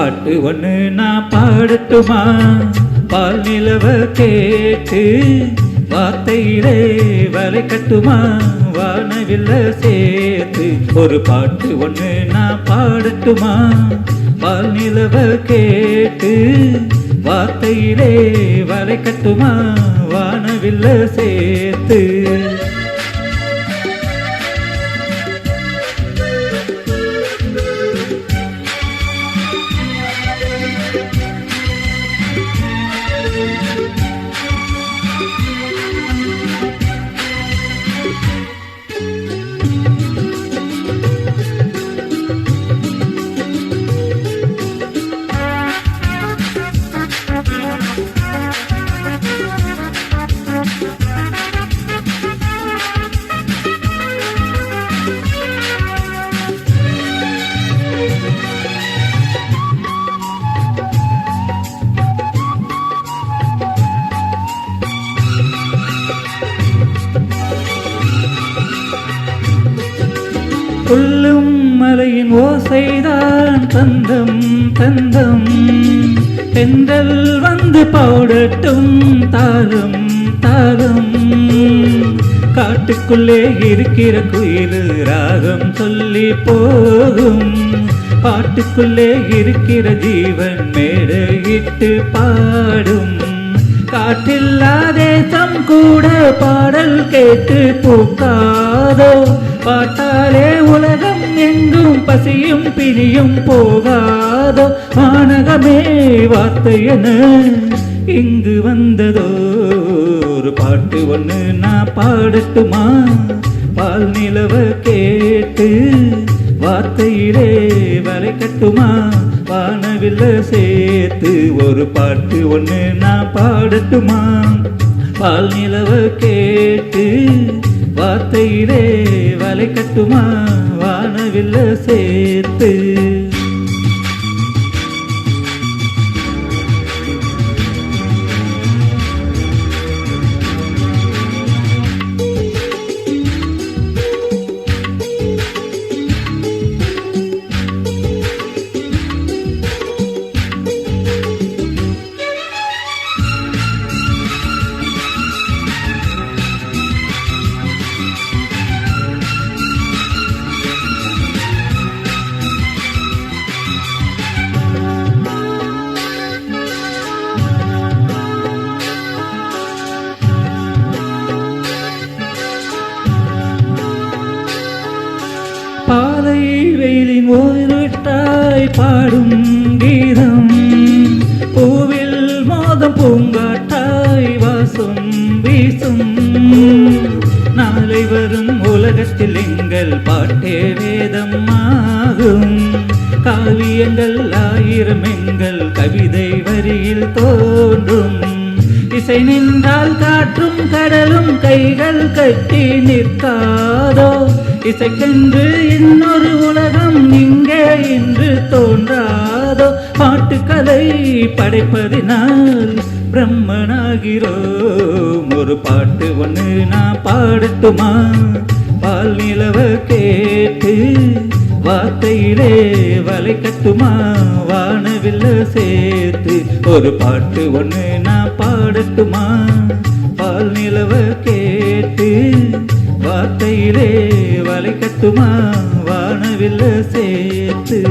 பாட்டு ஒண்ணு நான் பாடட்டுமா? பால் நிலவ கேட்டு வார்த்தையிலே வலை கட்டுமா? வானவில்ல சேர்த்து ஒரு பாட்டு ஒண்ணு நான் பாடட்டுமா? பால் நிலவ கேட்டு வார்த்தையிலே வலை கட்டுமா? வானவில்ல சேர்த்து புல்லும் மலையின் ஓசைதான் தந்தம் தந்தம். தென்றல் வந்து பாடட்டும் தாளம் தாளம். காட்டுக்குள்ளே இருக்கிற குயில் ராகம் சொல்லி போகும். பாட்டுக்குள்ளே இருக்கிற ஜீவன் மேடையிட்டு பாடும். காற்றில்லா தேசம் கூட பாடல் கேட்டு பூக்காதோ? பாட்டாலே உலகம் எங்கும் பசியும் பிரியும் போகாதோ? வானகமே வார்த்தையென இங்கு வந்ததோ? ஒரு பாட்டு ஒண்ணு நான் பாடட்டுமா? பால் நிலவ கேட்டு வார்த்தையிலே வலை கட்டுமா? வானவில்ல சேர்த்து ஒரு பாட்டு ஒண்ணு நான் பாடட்டுமா? பால் நிலவ கேட்டு வார்த்தையிலே வலை கட்டுமா? வானவில்ல சேர்த்து பாலை வெயிலின் ஓய்விட்டாய் பாடும் கீதம். பூவில் மோதம் பூங்காட்டாய் வாசம் வீசும். நாளை வரும் உலகத்தில் எங்கள் பாட்டே வேதம் ஆகும். காவியங்கள் ஆயிரம் எங்கள் கவிதை வரியில் தோன்றும். இசை நின்றால் காற்றும் கடலும் கைகள் கட்டி நிற்காதோ? இசைக்கென்று இன்னொரு உலகம் இங்கே இன்று தோன்றாதோ? பாட்டுக்கலை படைப்பதினால் பிரம்மனாகிறோம். ஒரு பாட்டு ஒண்ணு நான் பாடட்டுமா? பால் நிலவ கேட்டு வார்த்தையிலே வலை கட்டுமா? வானவில்ல சேர்த்து ஒரு பாட்டு ஒண்ணு நான் பாடட்டுமா? பால் நிலவ கேட்டு வார்த்தையிலே வலை கட்டுமா? வானவில்ல சேர்த்து